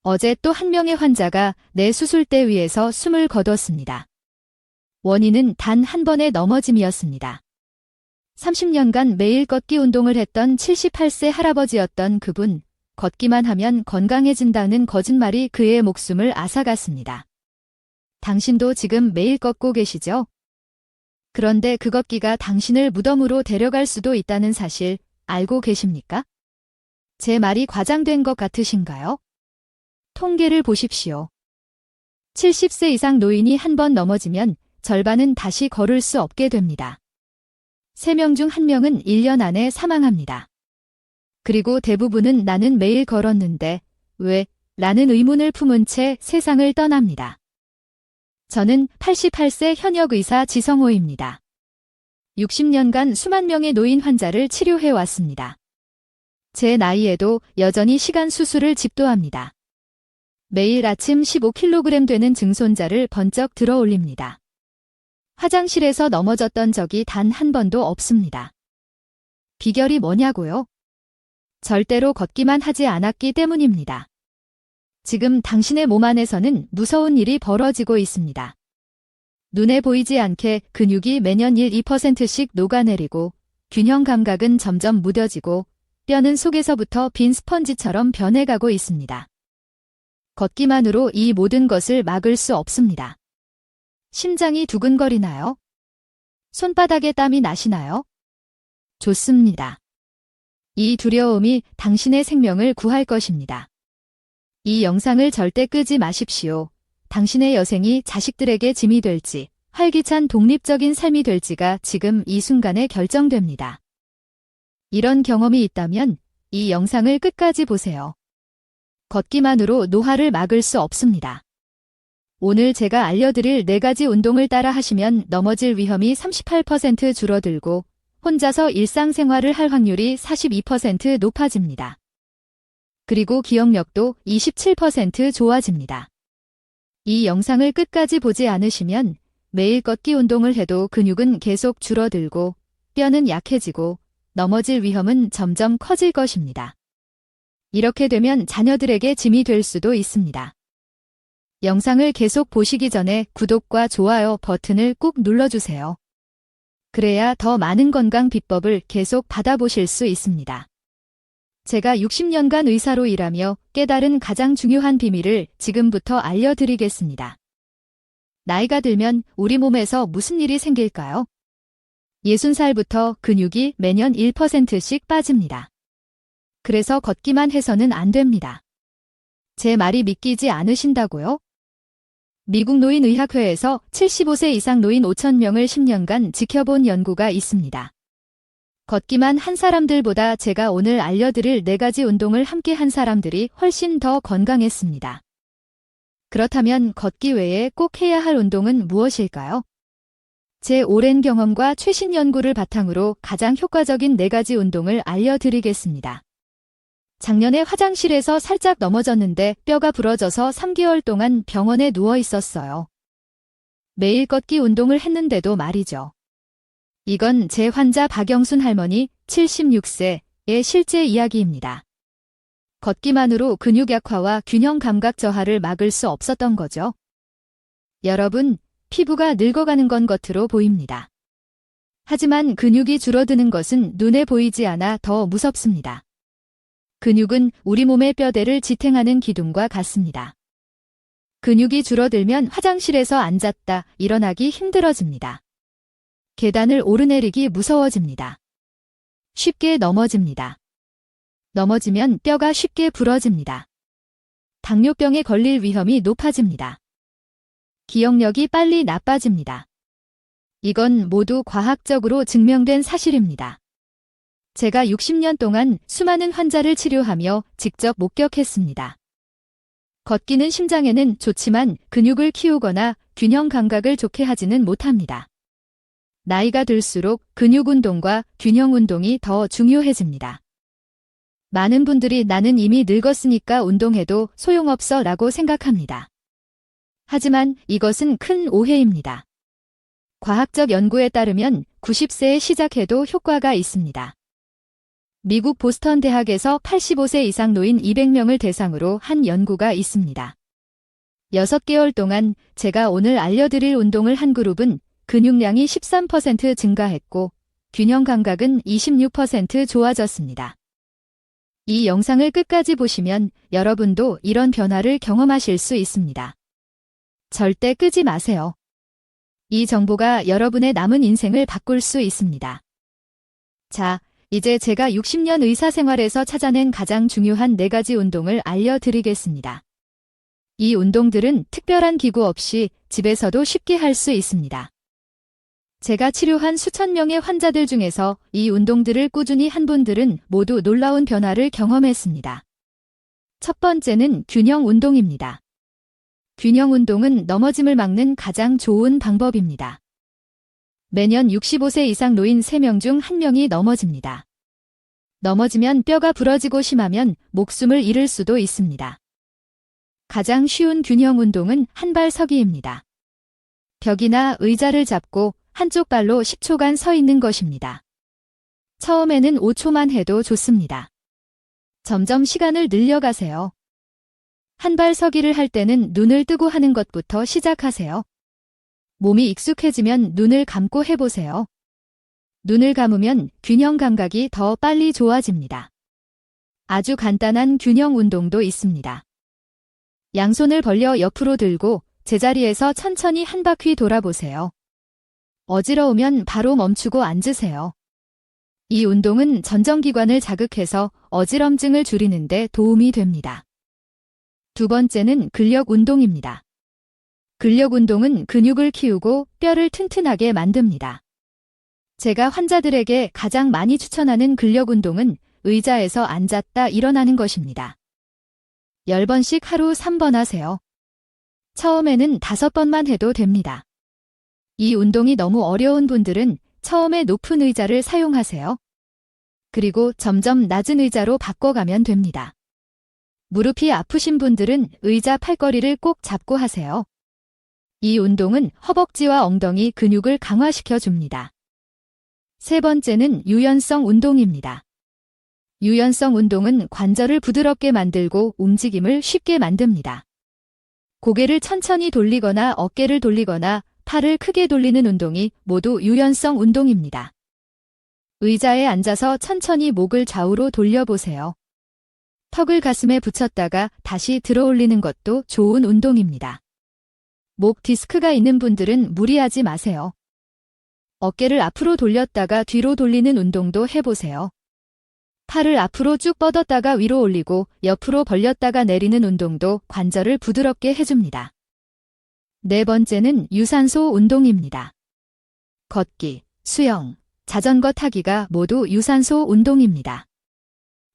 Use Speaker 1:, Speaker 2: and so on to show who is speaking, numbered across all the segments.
Speaker 1: 어제 또 한 명의 환자가 내 수술대 위에서 숨을 거뒀습니다. 원인은 단 한 번의 넘어짐이었습니다. 30년간 매일 걷기 운동을 했던 78세 할아버지였던 그분, 걷기만 하면 건강해진다는 거짓말이 그의 목숨을 앗아갔습니다. 당신도 지금 매일 걷고 계시죠? 그런데 그 걷기가 당신을 무덤으로 데려갈 수도 있다는 사실 알고 계십니까? 제 말이 과장된 것 같으신가요? 통계를 보십시오. 70세 이상 노인이 한 번 넘어지면 절반은 다시 걸을 수 없게 됩니다. 3명 중 1명은 1년 안에 사망합니다. 그리고 대부분은 나는 매일 걸었는데 왜? 라는 의문을 품은 채 세상을 떠납니다. 저는 88세 현역 의사 지성호입니다. 60년간 수만 명의 노인 환자를 치료해 왔습니다. 제 나이에도 여전히 시간 수술을 집도합니다. 매일 아침 15kg 되는 증손자를 번쩍 들어 올립니다. 화장실에서 넘어졌던 적이 단 한 번도 없습니다. 비결이 뭐냐고요? 절대로 걷기만 하지 않았기 때문입니다. 지금 당신의 몸 안에서는 무서운 일이 벌어지고 있습니다. 눈에 보이지 않게 근육이 매년 1~2%씩 녹아내리고 균형 감각은 점점 무뎌지고 뼈는 속에서부터 빈 스펀지처럼 변해가고 있습니다. 걷기만으로 이 모든 것을 막을 수 없습니다. 심장이 두근거리나요? 손바닥에 땀이 나시나요? 좋습니다. 이 두려움이 당신의 생명을 구할 것입니다. 이 영상을 절대 끄지 마십시오. 당신의 여생이 자식들에게 짐이 될지, 활기찬 독립적인 삶이 될지가 지금 이 순간에 결정됩니다. 이런 경험이 있다면 이 영상을 끝까지 보세요. 걷기만으로 노화를 막을 수 없습니다. 오늘 제가 알려드릴 4가지 운동을 따라 하시면 넘어질 위험이 38% 줄어들고 혼자서 일상생활을 할 확률이 42% 높아집니다. 그리고 기억력도 27% 좋아집니다. 이 영상을 끝까지 보지 않으시면 매일 걷기 운동을 해도 근육은 계속 줄어들고 뼈는 약해지고 넘어질 위험은 점점 커질 것입니다. 이렇게 되면 자녀들에게 짐이 될 수도 있습니다. 영상을 계속 보시기 전에 구독과 좋아요 버튼을 꾹 눌러주세요. 그래야 더 많은 건강 비법을 계속 받아보실 수 있습니다. 제가 60년간 의사로 일하며 깨달은 가장 중요한 비밀을 지금부터 알려드리겠습니다. 나이가 들면 우리 몸에서 무슨 일이 생길까요? 60살부터 근육이 매년 1%씩 빠집니다. 그래서 걷기만 해서는 안 됩니다. 제 말이 믿기지 않으신다고요? 미국 노인의학회에서 75세 이상 노인 5,000명을 10년간 지켜본 연구가 있습니다. 걷기만 한 사람들보다 제가 오늘 알려드릴 4가지 운동을 함께 한 사람들이 훨씬 더 건강했습니다. 그렇다면 걷기 외에 꼭 해야 할 운동은 무엇일까요? 제 오랜 경험과 최신 연구를 바탕으로 가장 효과적인 4가지 운동을 알려드리겠습니다. 작년에 화장실에서 살짝 넘어졌는데 뼈가 부러져서 3개월 동안 병원에 누워 있었어요. 매일 걷기 운동을 했는데도 말이죠. 이건 제 환자 박영순 할머니 76세의 실제 이야기입니다. 걷기만으로 근육 약화와 균형 감각 저하를 막을 수 없었던 거죠. 여러분, 피부가 늙어가는 건 겉으로 보입니다. 하지만 근육이 줄어드는 것은 눈에 보이지 않아 더 무섭습니다. 근육은 우리 몸의 뼈대를 지탱하는 기둥과 같습니다. 근육이 줄어들면 화장실에서 앉았다 일어나기 힘들어집니다. 계단을 오르내리기 무서워집니다. 쉽게 넘어집니다. 넘어지면 뼈가 쉽게 부러집니다. 당뇨병에 걸릴 위험이 높아집니다. 기억력이 빨리 나빠집니다. 이건 모두 과학적으로 증명된 사실입니다. 제가 60년 동안 수많은 환자를 치료하며 직접 목격했습니다. 걷기는 심장에는 좋지만 근육을 키우거나 균형 감각을 좋게 하지는 못합니다. 나이가 들수록 근육 운동과 균형 운동이 더 중요해집니다. 많은 분들이 나는 이미 늙었으니까 운동해도 소용없어 라고 생각합니다. 하지만 이것은 큰 오해입니다. 과학적 연구에 따르면 90세에 시작해도 효과가 있습니다. 미국 보스턴 대학에서 85세 이상 노인 200명을 대상으로 한 연구가 있습니다. 6개월 동안 제가 오늘 알려드릴 운동을 한 그룹은 근육량이 13% 증가했고 균형 감각은 26% 좋아졌습니다. 이 영상을 끝까지 보시면 여러분도 이런 변화를 경험하실 수 있습니다. 절대 끄지 마세요. 이 정보가 여러분의 남은 인생을 바꿀 수 있습니다. 자, 이제 제가 60년 의사생활에서 찾아낸 가장 중요한 4가지 운동을 알려드리겠습니다. 이 운동들은 특별한 기구 없이 집에서도 쉽게 할 수 있습니다. 제가 치료한 수천 명의 환자들 중에서 이 운동들을 꾸준히 한 분들은 모두 놀라운 변화를 경험했습니다. 첫 번째는 균형 운동입니다. 균형 운동은 넘어짐을 막는 가장 좋은 방법입니다. 매년 65세 이상 노인 3명 중 1명이 넘어집니다. 넘어지면 뼈가 부러지고 심하면 목숨을 잃을 수도 있습니다. 가장 쉬운 균형 운동은 한발 서기입니다. 벽이나 의자를 잡고 한쪽 발로 10초간 서 있는 것입니다. 처음에는 5초만 해도 좋습니다. 점점 시간을 늘려가세요. 한발 서기를 할 때는 눈을 뜨고 하는 것부터 시작하세요. 몸이 익숙해지면 눈을 감고 해보세요. 눈을 감으면 균형 감각이 더 빨리 좋아집니다. 아주 간단한 균형 운동도 있습니다. 양손을 벌려 옆으로 들고 제자리에서 천천히 한 바퀴 돌아보세요. 어지러우면 바로 멈추고 앉으세요. 이 운동은 전정기관을 자극해서 어지럼증을 줄이는 데 도움이 됩니다. 두 번째는 근력 운동입니다. 근력 운동은 근육을 키우고 뼈를 튼튼하게 만듭니다. 제가 환자들에게 가장 많이 추천하는 근력 운동은 의자에서 앉았다 일어나는 것입니다. 10번씩 하루 3번 하세요. 처음에는 5번만 해도 됩니다. 이 운동이 너무 어려운 분들은 처음에 높은 의자를 사용하세요. 그리고 점점 낮은 의자로 바꿔가면 됩니다. 무릎이 아프신 분들은 의자 팔걸이를 꼭 잡고 하세요. 이 운동은 허벅지와 엉덩이 근육을 강화시켜 줍니다. 세 번째는 유연성 운동입니다. 유연성 운동은 관절을 부드럽게 만들고 움직임을 쉽게 만듭니다. 고개를 천천히 돌리거나 어깨를 돌리거나 팔을 크게 돌리는 운동이 모두 유연성 운동입니다. 의자에 앉아서 천천히 목을 좌우로 돌려보세요. 턱을 가슴에 붙였다가 다시 들어올리는 것도 좋은 운동입니다. 목 디스크가 있는 분들은 무리하지 마세요. 어깨를 앞으로 돌렸다가 뒤로 돌리는 운동도 해보세요. 팔을 앞으로 쭉 뻗었다가 위로 올리고 옆으로 벌렸다가 내리는 운동도 관절을 부드럽게 해줍니다. 네 번째는 유산소 운동입니다. 걷기, 수영, 자전거 타기가 모두 유산소 운동입니다.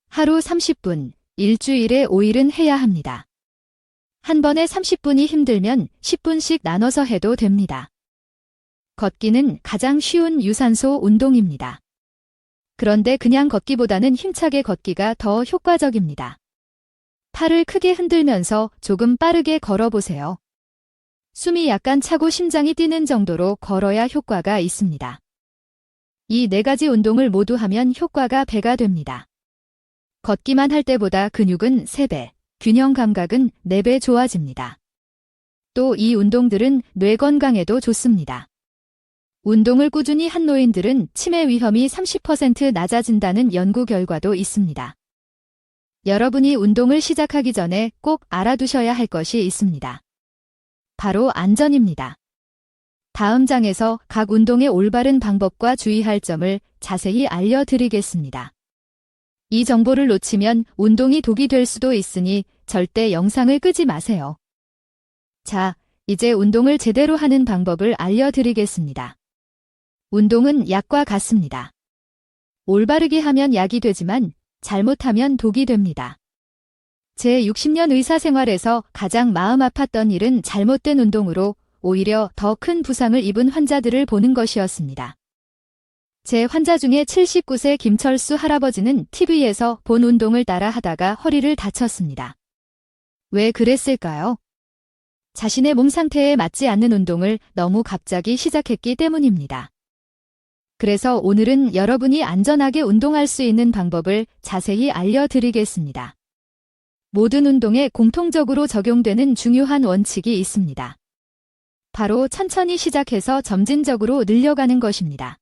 Speaker 1: 하루 30분, 일주일에 5일은 해야 합니다. 한 번에 30분이 힘들면 10분씩 나눠서 해도 됩니다. 걷기는 가장 쉬운 유산소 운동입니다. 그런데 그냥 걷기보다는 힘차게 걷기가 더 효과적입니다. 팔을 크게 흔들면서 조금 빠르게 걸어보세요. 숨이 약간 차고 심장이 뛰는 정도로 걸어야 효과가 있습니다. 이 4가지 운동을 모두 하면 효과가 배가 됩니다. 걷기만 할 때보다 근육은 3배, 균형 감각은 4배 좋아집니다. 또 이 운동들은 뇌 건강에도 좋습니다. 운동을 꾸준히 한 노인들은 치매 위험이 30% 낮아진다는 연구 결과도 있습니다. 여러분이 운동을 시작하기 전에 꼭 알아두셔야 할 것이 있습니다. 바로 안전입니다. 다음 장에서 각 운동의 올바른 방법과 주의할 점을 자세히 알려드리겠습니다. 이 정보를 놓치면 운동이 독이 될 수도 있으니 절대 영상을 끄지 마세요. 자, 이제 운동을 제대로 하는 방법을 알려드리겠습니다. 운동은 약과 같습니다. 올바르게 하면 약이 되지만 잘못하면 독이 됩니다. 제 60년 의사생활에서 가장 마음 아팠던 일은 잘못된 운동으로 오히려 더 큰 부상을 입은 환자들을 보는 것이었습니다. 제 환자 중에 79세 김철수 할아버지는 TV에서 본 운동을 따라 하다가 허리를 다쳤습니다. 왜 그랬을까요? 자신의 몸 상태에 맞지 않는 운동을 너무 갑자기 시작했기 때문입니다. 그래서 오늘은 여러분이 안전하게 운동할 수 있는 방법을 자세히 알려드리겠습니다. 모든 운동에 공통적으로 적용되는 중요한 원칙이 있습니다. 바로 천천히 시작해서 점진적으로 늘려가는 것입니다.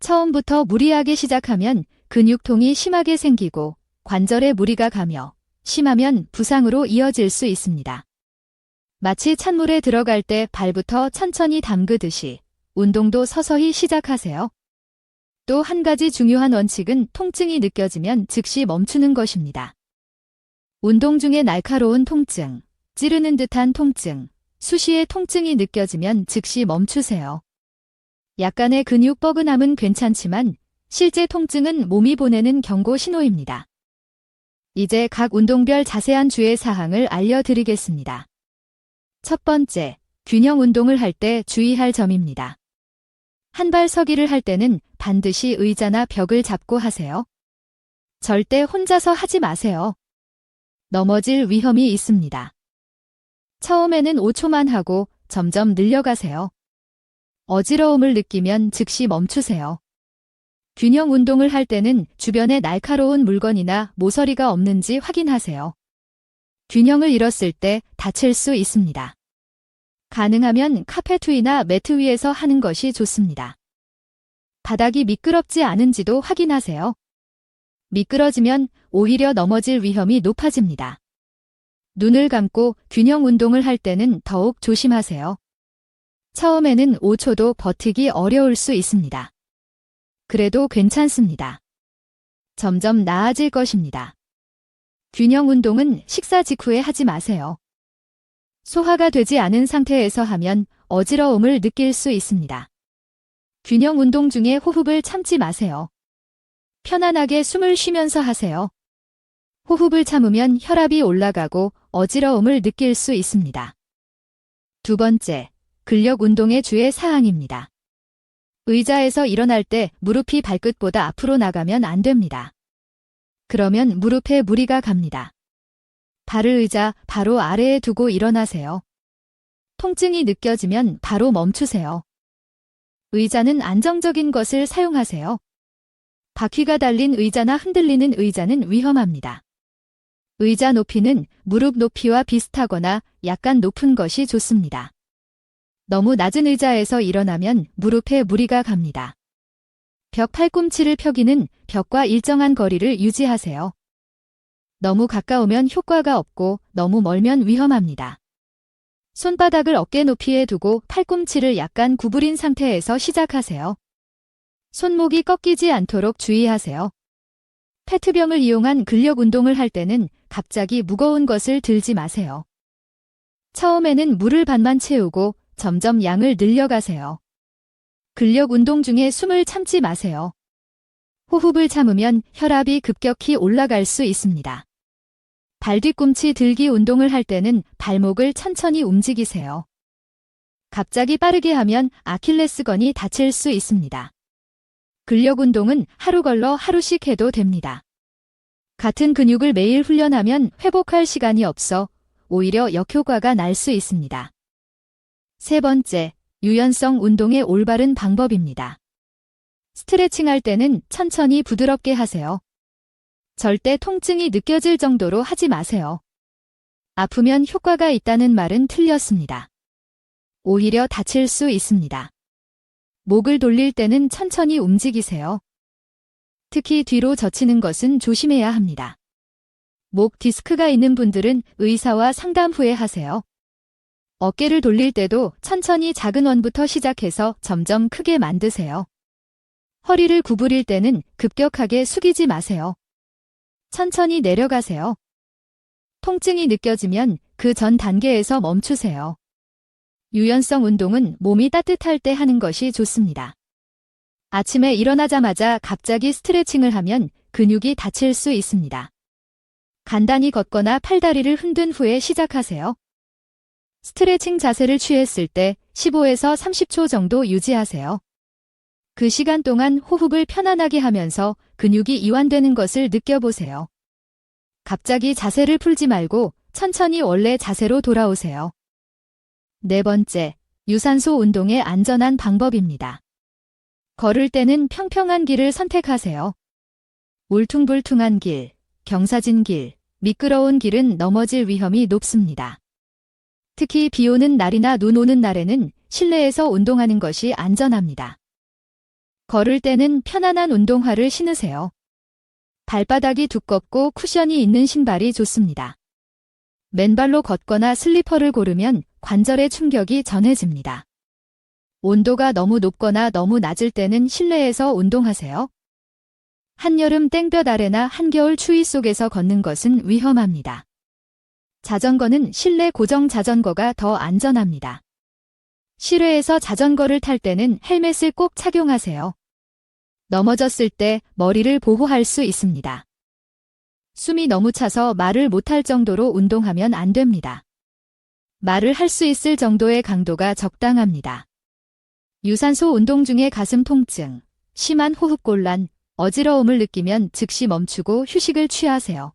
Speaker 1: 처음부터 무리하게 시작하면 근육통이 심하게 생기고 관절에 무리가 가며 심하면 부상으로 이어질 수 있습니다. 마치 찬물에 들어갈 때 발부터 천천히 담그듯이 운동도 서서히 시작하세요. 또 한 가지 중요한 원칙은 통증이 느껴지면 즉시 멈추는 것입니다. 운동 중에 날카로운 통증, 찌르는 듯한 통증, 수시의 통증이 느껴지면 즉시 멈추세요. 약간의 근육 뻐근함은 괜찮지만 실제 통증은 몸이 보내는 경고 신호입니다. 이제 각 운동별 자세한 주의 사항을 알려드리겠습니다. 첫 번째, 균형 운동을 할 때 주의할 점입니다. 한발 서기를 할 때는 반드시 의자나 벽을 잡고 하세요. 절대 혼자서 하지 마세요. 넘어질 위험이 있습니다. 처음에는 5초만 하고 점점 늘려가세요. 어지러움을 느끼면 즉시 멈추세요. 균형 운동을 할 때는 주변에 날카로운 물건이나 모서리가 없는지 확인하세요. 균형을 잃었을 때 다칠 수 있습니다. 가능하면 카페트 위나 매트 위에서 하는 것이 좋습니다. 바닥이 미끄럽지 않은지도 확인하세요. 미끄러지면 오히려 넘어질 위험이 높아집니다. 눈을 감고 균형 운동을 할 때는 더욱 조심하세요. 처음에는 5초도 버티기 어려울 수 있습니다. 그래도 괜찮습니다. 점점 나아질 것입니다. 균형 운동은 식사 직후에 하지 마세요. 소화가 되지 않은 상태에서 하면 어지러움을 느낄 수 있습니다. 균형 운동 중에 호흡을 참지 마세요. 편안하게 숨을 쉬면서 하세요. 호흡을 참으면 혈압이 올라가고 어지러움을 느낄 수 있습니다. 두 번째, 근력 운동의 주의 사항입니다. 의자에서 일어날 때 무릎이 발끝보다 앞으로 나가면 안 됩니다. 그러면 무릎에 무리가 갑니다. 발을 의자 바로 아래에 두고 일어나세요. 통증이 느껴지면 바로 멈추세요. 의자는 안정적인 것을 사용하세요. 바퀴가 달린 의자나 흔들리는 의자는 위험합니다. 의자 높이는 무릎 높이와 비슷하거나 약간 높은 것이 좋습니다. 너무 낮은 의자에서 일어나면 무릎에 무리가 갑니다. 벽 팔꿈치를 펴기는 벽과 일정한 거리를 유지하세요. 너무 가까우면 효과가 없고 너무 멀면 위험합니다. 손바닥을 어깨 높이에 두고 팔꿈치를 약간 구부린 상태에서 시작하세요. 손목이 꺾이지 않도록 주의하세요. 페트병을 이용한 근력 운동을 할 때는 갑자기 무거운 것을 들지 마세요. 처음에는 물을 반만 채우고 점점 양을 늘려가세요. 근력 운동 중에 숨을 참지 마세요. 호흡을 참으면 혈압이 급격히 올라갈 수 있습니다. 발 뒤꿈치 들기 운동을 할 때는 발목을 천천히 움직이세요. 갑자기 빠르게 하면 아킬레스건이 다칠 수 있습니다. 근력 운동은 하루 걸러 하루씩 해도 됩니다. 같은 근육을 매일 훈련하면 회복할 시간이 없어 오히려 역효과가 날 수 있습니다. 세 번째, 유연성 운동의 올바른 방법입니다. 스트레칭 할 때는 천천히 부드럽게 하세요. 절대 통증이 느껴질 정도로 하지 마세요. 아프면 효과가 있다는 말은 틀렸습니다. 오히려 다칠 수 있습니다. 목을 돌릴 때는 천천히 움직이세요. 특히 뒤로 젖히는 것은 조심해야 합니다. 목 디스크가 있는 분들은 의사와 상담 후에 하세요. 어깨를 돌릴 때도 천천히 작은 원부터 시작해서 점점 크게 만드세요. 허리를 구부릴 때는 급격하게 숙이지 마세요. 천천히 내려가세요. 통증이 느껴지면 그 전 단계에서 멈추세요. 유연성 운동은 몸이 따뜻할 때 하는 것이 좋습니다. 아침에 일어나자마자 갑자기 스트레칭을 하면 근육이 다칠 수 있습니다. 간단히 걷거나 팔다리를 흔든 후에 시작하세요. 스트레칭 자세를 취했을 때 15에서 30초 정도 유지하세요. 그 시간 동안 호흡을 편안하게 하면서 근육이 이완되는 것을 느껴보세요. 갑자기 자세를 풀지 말고 천천히 원래 자세로 돌아오세요. 네 번째, 유산소 운동의 안전한 방법입니다. 걸을 때는 평평한 길을 선택하세요. 울퉁불퉁한 길, 경사진 길, 미끄러운 길은 넘어질 위험이 높습니다. 특히 비 오는 날이나 눈 오는 날에는 실내에서 운동하는 것이 안전합니다. 걸을 때는 편안한 운동화를 신으세요. 발바닥이 두껍고 쿠션이 있는 신발이 좋습니다. 맨발로 걷거나 슬리퍼를 고르면 관절의 충격이 전해집니다. 온도가 너무 높거나 너무 낮을 때는 실내에서 운동하세요. 한여름 땡볕 아래나 한겨울 추위 속에서 걷는 것은 위험합니다. 자전거는 실내 고정 자전거가 더 안전합니다. 실외에서 자전거를 탈 때는 헬멧을 꼭 착용하세요. 넘어졌을 때 머리를 보호할 수 있습니다. 숨이 너무 차서 말을 못할 정도로 운동하면 안 됩니다. 말을 할 수 있을 정도의 강도가 적당합니다. 유산소 운동 중에 가슴 통증, 심한 호흡곤란, 어지러움을 느끼면 즉시 멈추고 휴식을 취하세요.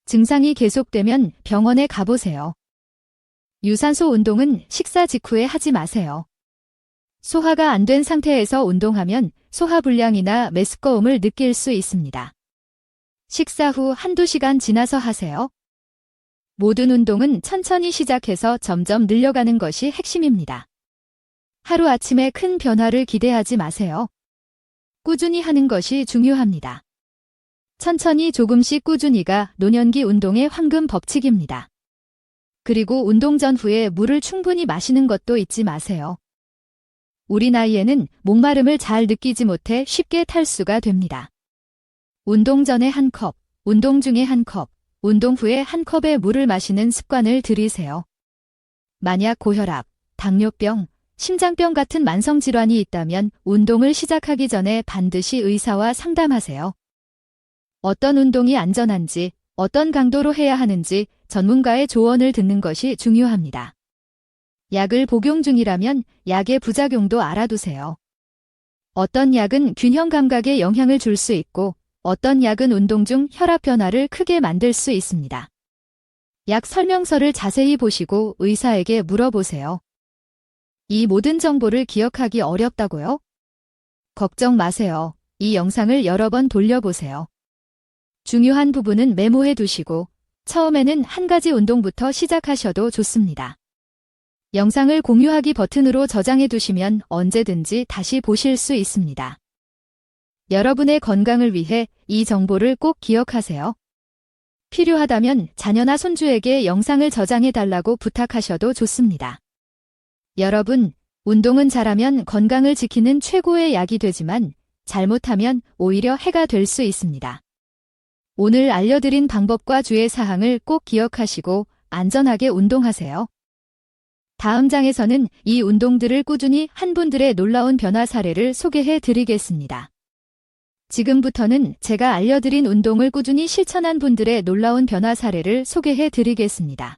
Speaker 1: 증상이 계속되면 병원에 가보세요. 유산소 운동은 식사 직후에 하지 마세요. 소화가 안 된 상태에서 운동하면 소화불량이나 메스꺼움을 느낄 수 있습니다. 식사 후 한두 시간 지나서 하세요. 모든 운동은 천천히 시작해서 점점 늘려가는 것이 핵심입니다. 하루아침에 큰 변화를 기대하지 마세요. 꾸준히 하는 것이 중요합니다. 천천히 조금씩 꾸준히가 노년기 운동의 황금 법칙입니다. 그리고 운동 전후에 물을 충분히 마시는 것도 잊지 마세요. 우리 나이에는 목마름을 잘 느끼지 못해 쉽게 탈수가 됩니다. 운동 전에 한 컵, 운동 중에 한 컵, 운동 후에 한 컵의 물을 마시는 습관을 들이세요. 만약 고혈압, 당뇨병, 심장병 같은 만성질환이 있다면 운동을 시작하기 전에 반드시 의사와 상담하세요. 어떤 운동이 안전한지, 어떤 강도로 해야 하는지 전문가의 조언을 듣는 것이 중요합니다. 약을 복용 중이라면 약의 부작용도 알아두세요. 어떤 약은 균형 감각에 영향을 줄 수 있고 어떤 약은 운동 중 혈압 변화를 크게 만들 수 있습니다. 약 설명서를 자세히 보시고 의사에게 물어보세요. 이 모든 정보를 기억하기 어렵다고요? 걱정 마세요. 이 영상을 여러 번 돌려보세요. 중요한 부분은 메모해 두시고 처음에는 한 가지 운동부터 시작하셔도 좋습니다. 영상을 공유하기 버튼으로 저장해 두시면 언제든지 다시 보실 수 있습니다. 여러분의 건강을 위해 이 정보를 꼭 기억하세요. 필요하다면 자녀나 손주에게 영상을 저장해 달라고 부탁하셔도 좋습니다. 여러분, 운동은 잘하면 건강을 지키는 최고의 약이 되지만 잘못하면 오히려 해가 될 수 있습니다. 오늘 알려드린 방법과 주의 사항을 꼭 기억하시고 안전하게 운동하세요. 다음 장에서는 이 운동들을 꾸준히 한 분들의 놀라운 변화 사례를 소개해 드리겠습니다. 지금부터는 제가 알려드린 운동을 꾸준히 실천한 분들의 놀라운 변화 사례를 소개해 드리겠습니다.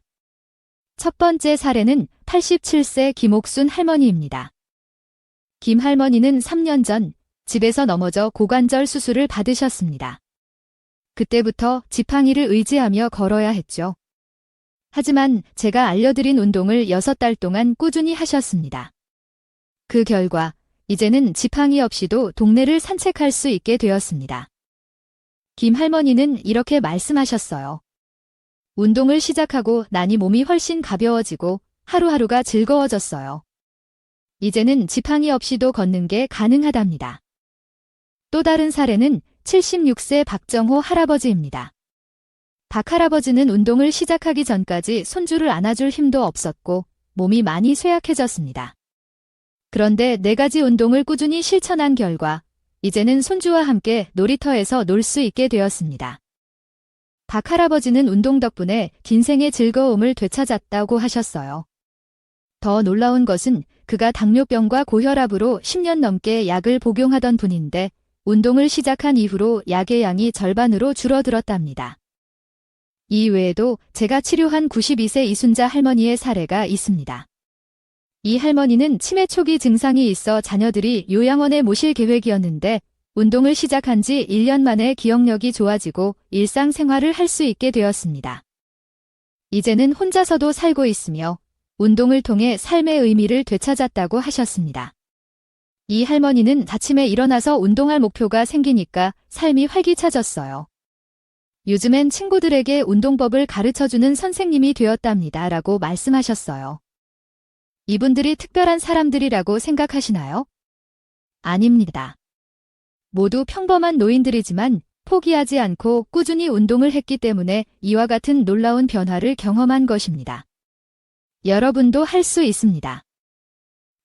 Speaker 1: 첫 번째 사례는 87세 김옥순 할머니입니다. 김 할머니는 3년 전 집에서 넘어져 고관절 수술을 받으셨습니다. 그때부터 지팡이를 의지하며 걸어야 했죠. 하지만 제가 알려드린 운동을 6달 동안 꾸준히 하셨습니다. 그 결과 이제는 지팡이 없이도 동네를 산책할 수 있게 되었습니다. 김 할머니는 이렇게 말씀하셨어요. 운동을 시작하고 나니 몸이 훨씬 가벼워지고 하루하루가 즐거워졌어요. 이제는 지팡이 없이도 걷는 게 가능하답니다. 또 다른 사례는 76세 박정호 할아버지입니다. 박 할아버지는 운동을 시작하기 전까지 손주를 안아줄 힘도 없었고 몸이 많이 쇠약해졌습니다. 그런데 4가지 운동을 꾸준히 실천한 결과 이제는 손주와 함께 놀이터에서 놀 수 있게 되었습니다. 박 할아버지는 운동 덕분에 긴 생의 즐거움을 되찾았다고 하셨어요. 더 놀라운 것은 그가 당뇨병과 고혈압으로 10년 넘게 약을 복용하던 분인데 운동을 시작한 이후로 약의 양이 절반으로 줄어들었답니다. 이 외에도 제가 치료한 92세 이순자 할머니의 사례가 있습니다. 이 할머니는 치매 초기 증상이 있어 자녀들이 요양원에 모실 계획이었는데 운동을 시작한 지 1년 만에 기억력이 좋아지고 일상생활을 할 수 있게 되었습니다. 이제는 혼자서도 살고 있으며 운동을 통해 삶의 의미를 되찾았다고 하셨습니다. 이 할머니는 아침에 일어나서 운동할 목표가 생기니까 삶이 활기차졌어요. 요즘엔 친구들에게 운동법을 가르쳐주는 선생님이 되었답니다. 라고 말씀하셨어요. 이분들이 특별한 사람들이라고 생각하시나요? 아닙니다. 모두 평범한 노인들이지만 포기하지 않고 꾸준히 운동을 했기 때문에 이와 같은 놀라운 변화를 경험한 것입니다. 여러분도 할 수 있습니다.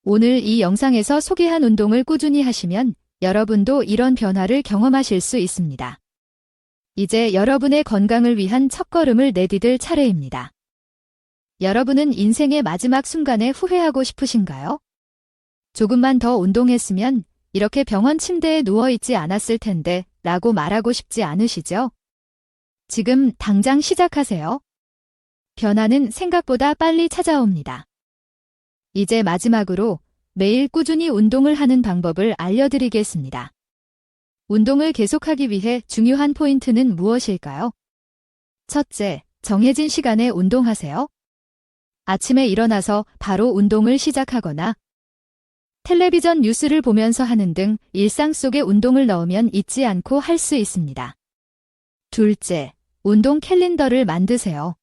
Speaker 1: 오늘 이 영상에서 소개한 운동을 꾸준히 하시면 여러분도 이런 변화를 경험하실 수 있습니다. 이제 여러분의 건강을 위한 첫걸음을 내디딜 차례입니다. 여러분은 인생의 마지막 순간에 후회하고 싶으신가요? 조금만 더 운동했으면 이렇게 병원 침대에 누워있지 않았을 텐데 라고 말하고 싶지 않으시죠? 지금 당장 시작하세요. 변화는 생각보다 빨리 찾아옵니다. 이제 마지막으로 매일 꾸준히 운동을 하는 방법을 알려드리겠습니다. 운동을 계속하기 위해 중요한 포인트는 무엇일까요? 첫째, 정해진 시간에 운동하세요. 아침에 일어나서 바로 운동을 시작하거나 텔레비전 뉴스를 보면서 하는 등 일상 속에 운동을 넣으면 잊지 않고 할 수 있습니다. 둘째, 운동 캘린더를 만드세요.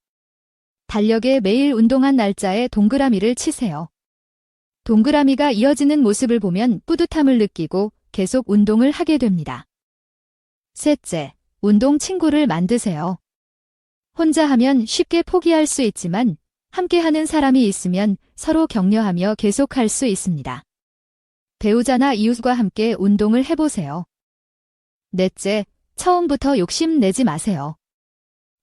Speaker 1: 달력에 매일 운동한 날짜에 동그라미를 치세요. 동그라미가 이어지는 모습을 보면 뿌듯함을 느끼고 계속 운동을 하게 됩니다. 셋째, 운동 친구를 만드세요. 혼자 하면 쉽게 포기할 수 있지만 함께 하는 사람이 있으면 서로 격려하며 계속할 수 있습니다. 배우자나 이웃과 함께 운동을 해보세요. 넷째, 처음부터 욕심 내지 마세요.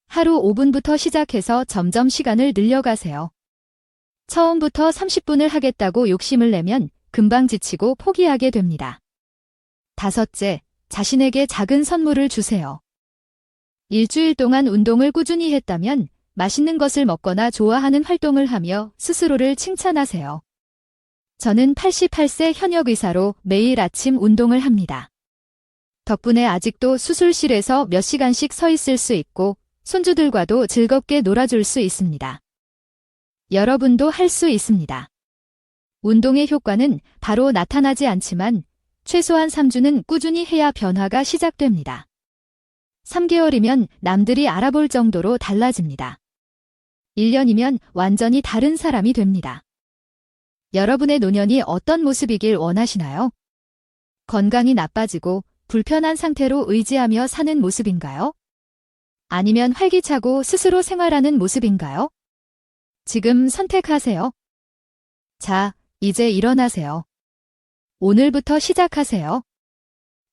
Speaker 1: 하루 5분부터 시작해서 점점 시간을 늘려가세요. 처음부터 30분을 하겠다고 욕심을 내면 금방 지치고 포기하게 됩니다. 다섯째, 자신에게 작은 선물을 주세요. 일주일 동안 운동을 꾸준히 했다면 맛있는 것을 먹거나 좋아하는 활동을 하며 스스로를 칭찬하세요. 저는 88세 현역 의사로 매일 아침 운동을 합니다. 덕분에 아직도 수술실에서 몇 시간씩 서 있을 수 있고 손주들과도 즐겁게 놀아줄 수 있습니다. 여러분도 할 수 있습니다. 운동의 효과는 바로 나타나지 않지만 최소한 3주는 꾸준히 해야 변화가 시작됩니다. 3개월이면 남들이 알아볼 정도로 달라집니다. 1년이면 완전히 다른 사람이 됩니다. 여러분의 노년이 어떤 모습이길 원하시나요? 건강이 나빠지고 불편한 상태로 의지하며 사는 모습인가요? 아니면 활기차고 스스로 생활하는 모습인가요? 지금 선택하세요. 자, 이제 일어나세요. 오늘부터 시작하세요.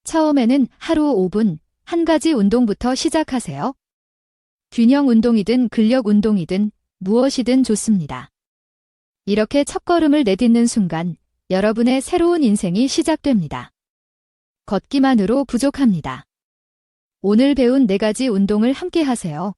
Speaker 1: 처음에는 하루 5분, 한 가지 운동부터 시작하세요. 균형 운동이든 근력 운동이든 무엇이든 좋습니다. 이렇게 첫걸음을 내딛는 순간 여러분의 새로운 인생이 시작됩니다. 걷기만으로 부족합니다. 오늘 배운 4가지 운동을 함께 하세요.